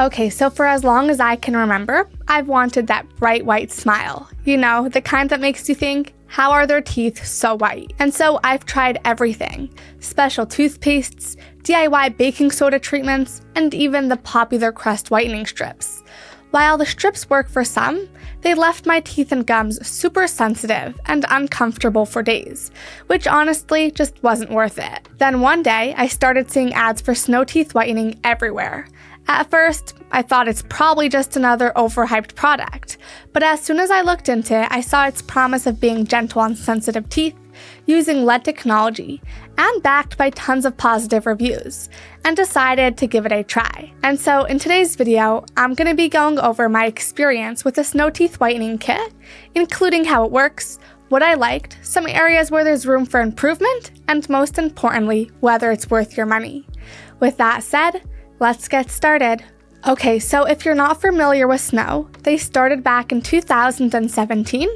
Okay, so for as long as I can remember, I've wanted that bright white smile. You know, the kind that makes you think, how are their teeth so white? And so I've tried everything. Special toothpastes, DIY baking soda treatments, and even the popular crust whitening strips. While the strips work for some, they left my teeth and gums super sensitive and uncomfortable for days, which honestly just wasn't worth it. Then one day, I started seeing ads for snow teeth whitening everywhere. At first, I thought it's probably just another overhyped product, but as soon as I looked into it, I saw its promise of being gentle on sensitive teeth, using LED technology, and backed by tons of positive reviews, and decided to give it a try. And so in today's video, I'm going to be going over my experience with the Snow Teeth Whitening Kit, including how it works, what I liked, some areas where there's room for improvement, and most importantly, whether it's worth your money. With that said, let's get started. Okay, so if you're not familiar with Snow, they started back in 2017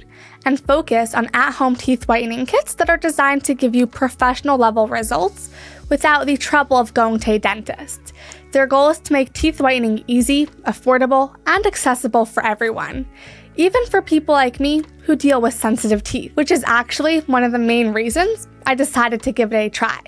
and focus on at-home teeth whitening kits that are designed to give you professional level results without the trouble of going to a dentist. Their goal is to make teeth whitening easy, affordable, and accessible for everyone, even for people like me who deal with sensitive teeth, which is actually one of the main reasons I decided to give it a try.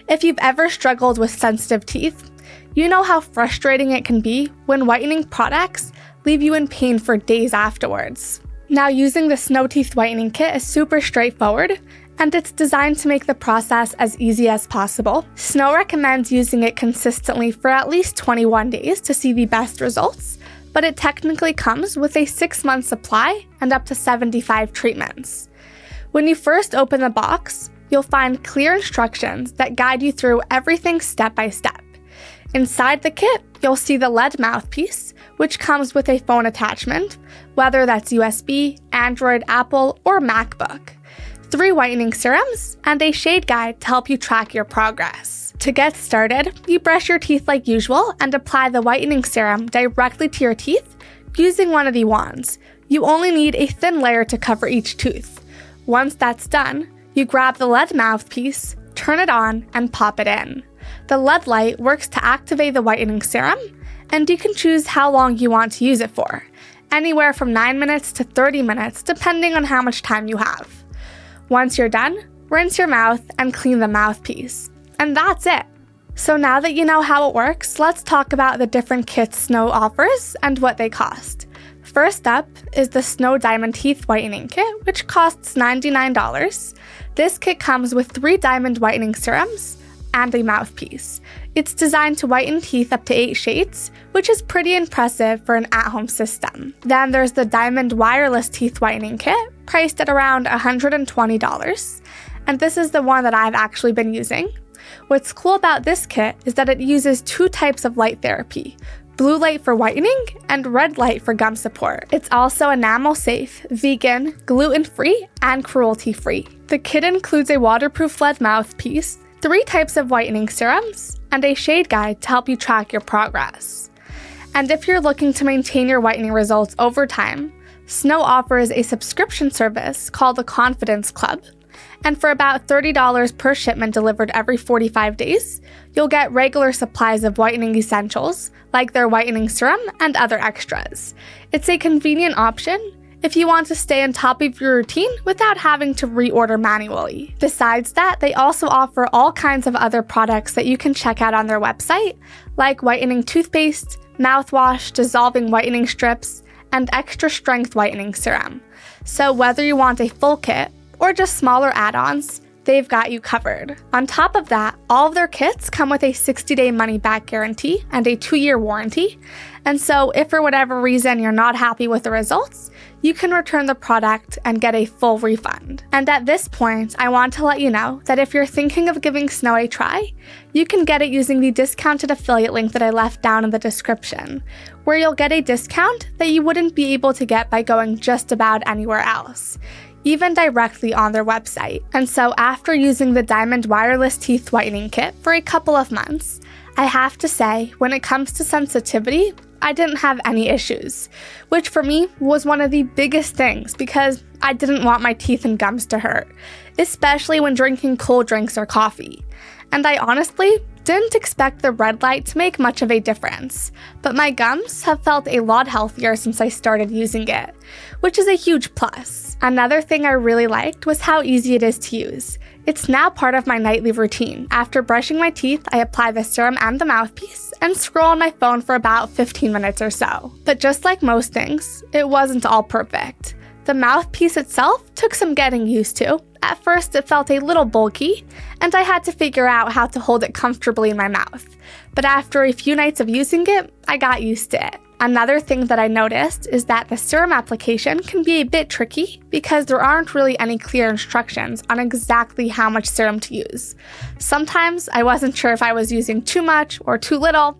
If you've ever struggled with sensitive teeth, you know how frustrating it can be when whitening products leave you in pain for days afterwards. Now, using the Snow Teeth Whitening Kit is super straightforward, and it's designed to make the process as easy as possible. Snow recommends using it consistently for at least 21 days to see the best results, but it technically comes with a 6-month supply and up to 75 treatments. When you first open the box, you'll find clear instructions that guide you through everything step by step. Inside the kit, you'll see the LED mouthpiece, which comes with a phone attachment, whether that's USB, Android, Apple, or MacBook, 3 whitening serums, and a shade guide to help you track your progress. To get started, you brush your teeth like usual and apply the whitening serum directly to your teeth using one of the wands. You only need a thin layer to cover each tooth. Once that's done, you grab the LED mouthpiece, turn it on, and pop it in. The LED light works to activate the whitening serum, and you can choose how long you want to use it for, anywhere from 9 minutes to 30 minutes depending on how much time you have. Once you're done, rinse your mouth and clean the mouthpiece. And that's it! So now that you know how it works, let's talk about the different kits Snow offers and what they cost. First up is the Snow Diamond Teeth Whitening Kit, which costs $99. This kit comes with 3 diamond whitening serums and a mouthpiece. It's designed to whiten teeth up to 8 shades, which is pretty impressive for an at-home system. Then there's the Diamond Wireless Teeth Whitening Kit, priced at around $120, and this is the one that I've actually been using. What's cool about this kit is that it uses 2 types of light therapy, blue light for whitening and red light for gum support. It's also enamel safe, vegan, gluten-free, and cruelty-free. The kit includes a waterproof LED mouthpiece, 3 types of whitening serums, and a shade guide to help you track your progress. And if you're looking to maintain your whitening results over time, Snow offers a subscription service called the Confidence Club, and for about $30 per shipment delivered every 45 days, you'll get regular supplies of whitening essentials, like their whitening serum and other extras. It's a convenient option if you want to stay on top of your routine without having to reorder manually. Besides that, they also offer all kinds of other products that you can check out on their website, like whitening toothpaste, mouthwash, dissolving whitening strips, and extra strength whitening serum. So whether you want a full kit or just smaller add-ons, they've got you covered. On top of that, all of their kits come with a 60-day money-back guarantee and a 2-year warranty, and so if for whatever reason you're not happy with the results, you can return the product and get a full refund. And at this point, I want to let you know that if you're thinking of giving Snow a try, you can get it using the discounted affiliate link that I left down in the description, where you'll get a discount that you wouldn't be able to get by going just about anywhere else, even directly on their website. And so after using the Diamond Wireless Teeth Whitening Kit for a couple of months, I have to say, when it comes to sensitivity, I didn't have any issues, which for me was one of the biggest things because I didn't want my teeth and gums to hurt, especially when drinking cold drinks or coffee. and I honestly didn't expect the red light to make much of a difference, but my gums have felt a lot healthier since I started using it, which is a huge plus. Another thing I really liked was how easy it is to use. It's now part of my nightly routine. After brushing my teeth, I apply the serum and the mouthpiece and scroll on my phone for about 15 minutes or so. But just like most things, it wasn't all perfect. The mouthpiece itself took some getting used to. At first, it felt a little bulky, and I had to figure out how to hold it comfortably in my mouth. But after a few nights of using it, I got used to it. Another thing that I noticed is that the serum application can be a bit tricky because there aren't really any clear instructions on exactly how much serum to use. Sometimes I wasn't sure if I was using too much or too little,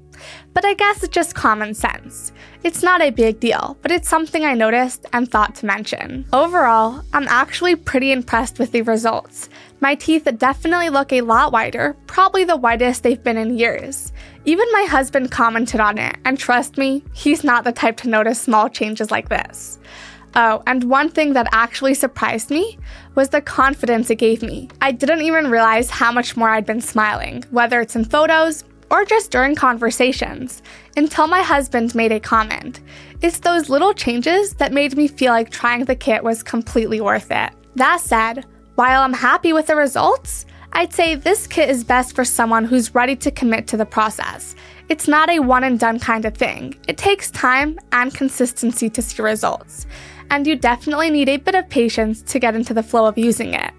but I guess it's just common sense. It's not a big deal, but it's something I noticed and thought to mention. Overall, I'm actually pretty impressed with the results. My teeth definitely look a lot whiter, probably the whitest they've been in years. Even my husband commented on it, and trust me, he's not the type to notice small changes like this. Oh, and one thing that actually surprised me was the confidence it gave me. I didn't even realize how much more I'd been smiling, whether it's in photos or just during conversations, until my husband made a comment. It's those little changes that made me feel like trying the kit was completely worth it. That said, while I'm happy with the results, I'd say this kit is best for someone who's ready to commit to the process. It's not a one-and-done kind of thing. It takes time and consistency to see results, and you definitely need a bit of patience to get into the flow of using it.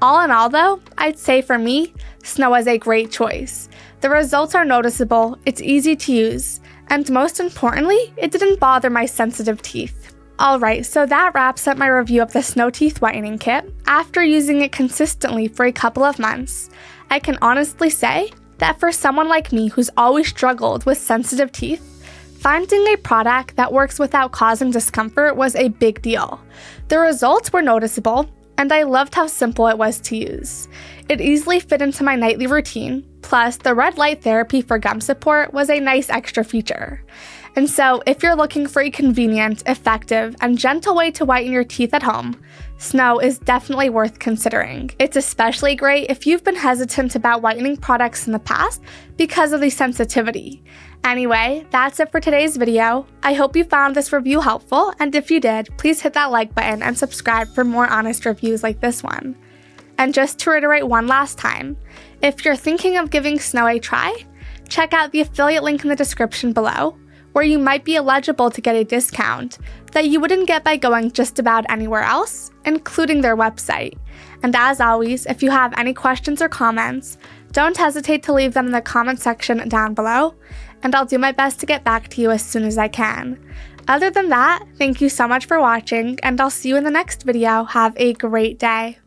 All in all though, I'd say for me, Snow is a great choice. The results are noticeable, it's easy to use, and most importantly, it didn't bother my sensitive teeth. Alright, so that wraps up my review of the Snow Teeth Whitening Kit. After using it consistently for a couple of months, I can honestly say that for someone like me who's always struggled with sensitive teeth, finding a product that works without causing discomfort was a big deal. The results were noticeable, and I loved how simple it was to use. It easily fit into my nightly routine, plus the red light therapy for gum support was a nice extra feature. And so, if you're looking for a convenient, effective, and gentle way to whiten your teeth at home, Snow is definitely worth considering. It's especially great if you've been hesitant about whitening products in the past because of the sensitivity. Anyway, that's it for today's video. I hope you found this review helpful, and if you did, please hit that like button and subscribe for more honest reviews like this one. And just to reiterate one last time, if you're thinking of giving Snow a try, check out the affiliate link in the description below, where you might be eligible to get a discount that you wouldn't get by going just about anywhere else, including their website. And as always, if you have any questions or comments, don't hesitate to leave them in the comment section down below, and I'll do my best to get back to you as soon as I can. Other than that, thank you so much for watching, and I'll see you in the next video. Have a great day.